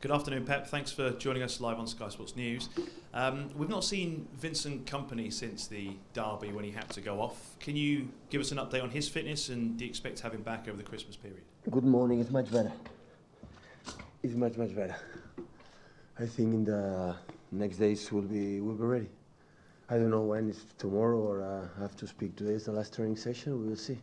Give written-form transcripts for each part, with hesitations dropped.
Good afternoon, Pep. Thanks for joining us live on Sky Sports News. We've not seen Vincent Kompany since the derby when he had to go off. Can you give us an update on his fitness, and do you expect to have him back over the Christmas period? Good morning. It's much better. It's much better. I think in the next days we'll be ready. I don't know when, it's tomorrow or I have to speak today. It's the last training session. We will see.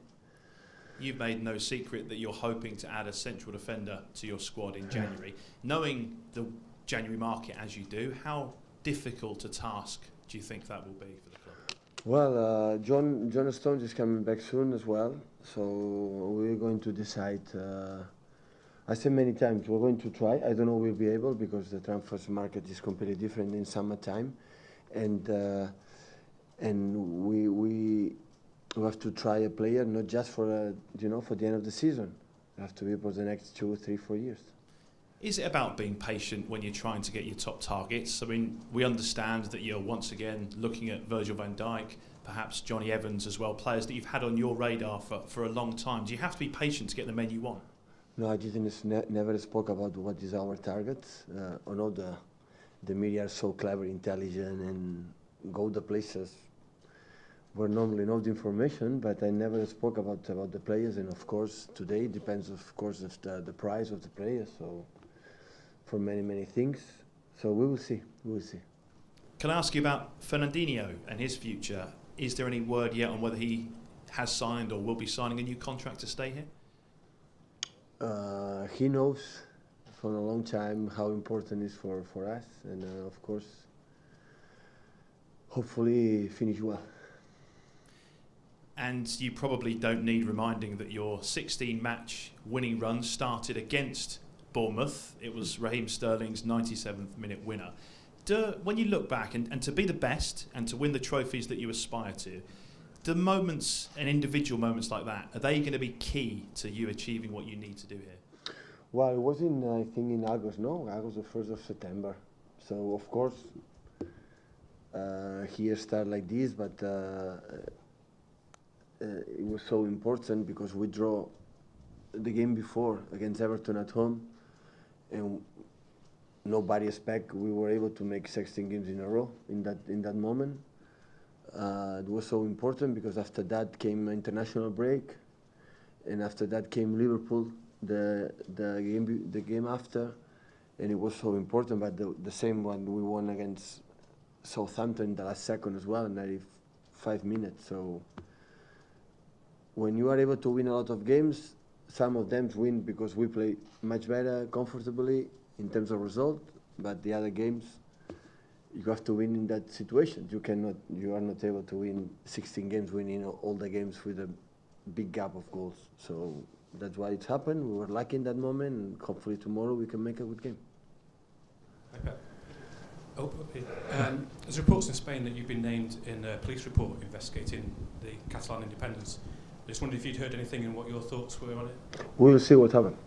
You've made no secret that you're hoping to add a central defender to your squad in January. Knowing the January market as you do, how difficult a task do you think that will be for the club? Well, Jonny Stones is coming back soon as well, so we're going to decide. I said many times we're going to try. I don't know we'll be able, because the transfers market is completely different in summertime, and we have to try a player not just for for the end of the season. It has to be for the next 2, 3, 4 years. Is it about being patient when you're trying to get your top targets? I mean, we understand that you're once again looking at Virgil van Dijk, perhaps Jonny Evans as well, players that you've had on your radar for a long time. Do you have to be patient to get the men you want? No, I didn't. Never spoke about what is our target. I know the media are so clever, intelligent, and go the places where normally know the information. But I never spoke about the players. And of course, today depends, of course, of the price of the players. So for many things. So we will see. We will see. Can I ask you about Fernandinho and his future? Is there any word yet on whether he has signed or will be signing a new contract to stay here? He knows for a long time how important it is for us, and of course, hopefully finish well. And you probably don't need reminding that your 16-match winning run started against Bournemouth. It was Raheem Sterling's 97th minute winner. When you look back, and to be the best and to win the trophies that you aspire to, the moments and individual moments like that, are they going to be key to you achieving what you need to do here? Well, it was I think in August, August the 1st of September. So of course, here start like this, but it was so important because we draw the game before against Everton at home, and nobody expect we were able to make 16 games in a row in that moment. It was so important because after that came international break, and after that came Liverpool, the game after, and it was so important. But the same one we won against Southampton the last second as well, 95 minutes. So when you are able to win a lot of games, some of them win because we play much better, comfortably in terms of result, but the other games, you have to win in that situation. You are not able to win 16 games, winning all the games with a big gap of goals. So that's why it happened. We were lucky in that moment, and hopefully tomorrow we can make a good game. Okay. There's reports in Spain that you've been named in a police report investigating the Catalan independence. I just wondered if you'd heard anything and what your thoughts were on it. We will see what happens.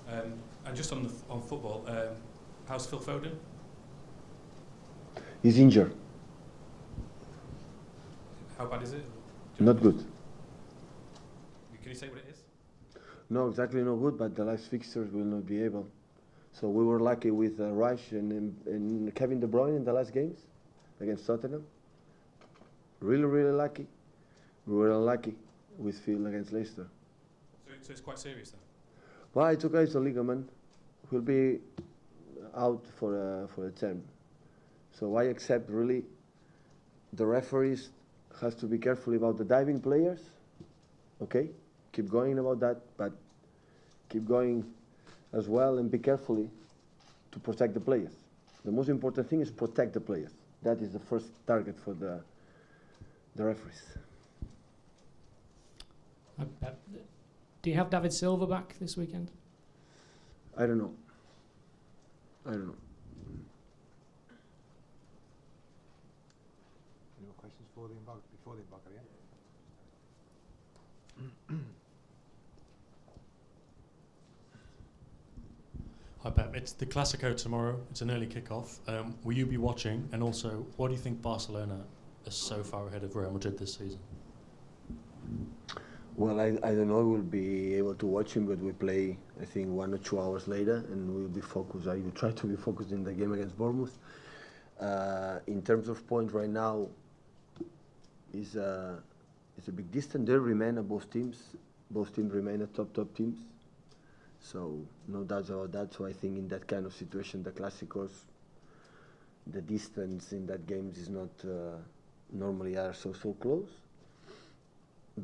And just on football, how's Phil Foden? He's injured. How bad is it? Not good. Can you say what it is? No, exactly not good, but the last fixtures will not be able. So we were lucky with Rush and Kevin De Bruyne in the last games against Tottenham. Really lucky. We were unlucky with Phil against Leicester. So it's quite serious then? Well, it's okay, it's a ligament. He'll be out for a term. So I accept really the referees has to be careful about the diving players. Okay, keep going about that, but keep going as well and be carefully to protect the players. The most important thing is protect the players. That is the first target for the referees. Do you have David Silva back this weekend? I don't know. Any more questions before the embargo? Hi Pep, it's the Clasico tomorrow. It's an early kickoff. Will you be watching? And also, why do you think Barcelona are so far ahead of Real Madrid this season? Well, I don't know. We'll be able to watch him, but we play, I think, 1 or 2 hours later, and we'll be focused. I will try to be focused in the game against Bournemouth. In terms of points right now, it's a big distance. They remain at both teams. Both teams remain at top teams. So no doubts about that. So I think in that kind of situation, the Clásicos, the distance in that games is not normally are so close.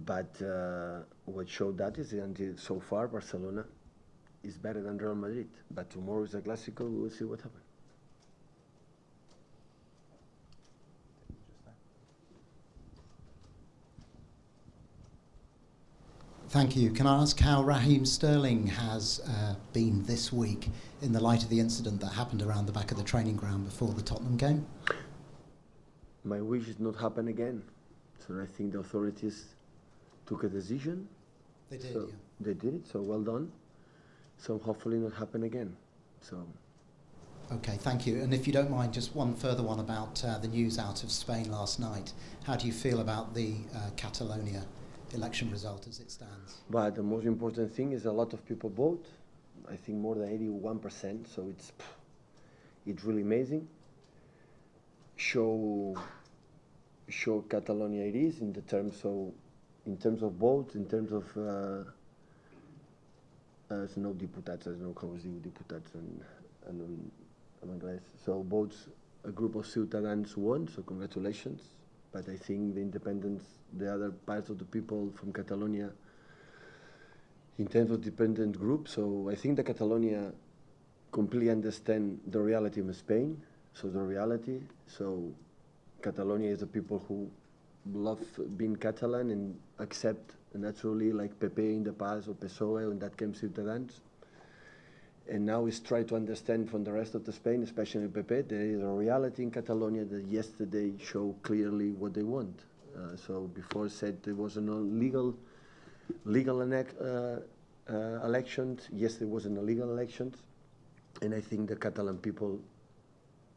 But what showed that is until so far Barcelona is better than Real Madrid. But tomorrow is a Clásico. We will see what happens. Thank you. Can I ask how Raheem Sterling has been this week in the light of the incident that happened around the back of the training ground before the Tottenham game? My wish is not happen again. So I think the authorities took a decision. They did, so yeah. They did it, so well done. So hopefully not happen again. So. Okay, thank you. And if you don't mind, just one further one about the news out of Spain last night. How do you feel about the Catalonia election result as it stands? But the most important thing is a lot of people vote. I think more than 81%. So it's really amazing. Show Catalonia it is in terms of votes, in terms of no diputats, no como es diu diputats en anglès. So votes, a group of Ciutadans won. So congratulations. But I think the independence, the other parts of the people from Catalonia, in terms of dependent groups, so I think the Catalonia completely understand the reality of Spain, so the reality, so Catalonia is the people who love being Catalan and accept naturally like PP in the past or PSOE, and that came Ciutadans. And now is try to understand from the rest of the Spain, especially PP, there is a reality in Catalonia that yesterday showed clearly what they want. So before said there was an illegal elections. Yes, there was an illegal elections, and I think the Catalan people,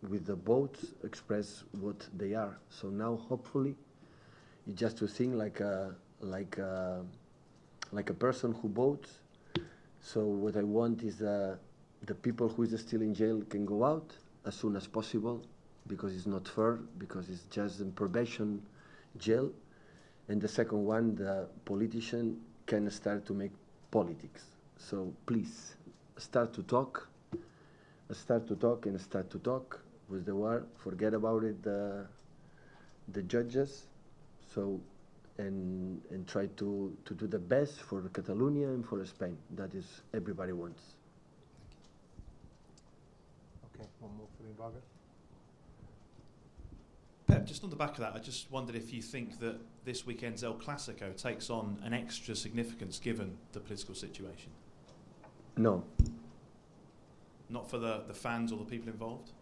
with the votes, express what they are. So now hopefully, it's just to think like a person who votes. So what I want is the people who is still in jail can go out as soon as possible, because it's not fair, because it's just in probation jail. And the second one, the politician can start to make politics. So please, start to talk with the war. Forget about it, the judges. So and try to do the best for Catalonia and for Spain. That is everybody wants. Okay, one more for the embargo. Pep, just on the back of that, I just wondered if you think that this weekend's El Clasico takes on an extra significance given the political situation? No. Not for the fans or the people involved?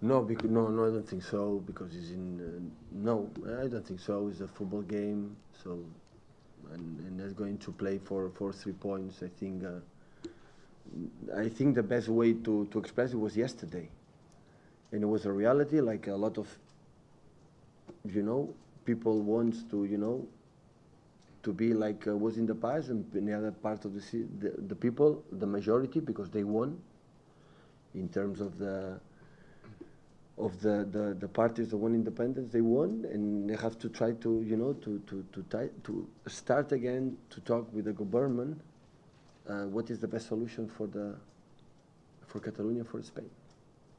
No, no, I don't think so, because it's in... no, I don't think so. It's a football game, so... And they're going to play for 3 points. I think the best way to express it was yesterday. And it was a reality, like a lot of, people wants to, to be like was in the past, and in the other part of the people, the majority, because they won, in terms of the parties that won independence, they won, and they have to try to to start again to talk with the government what is the best solution for Catalonia, for Spain.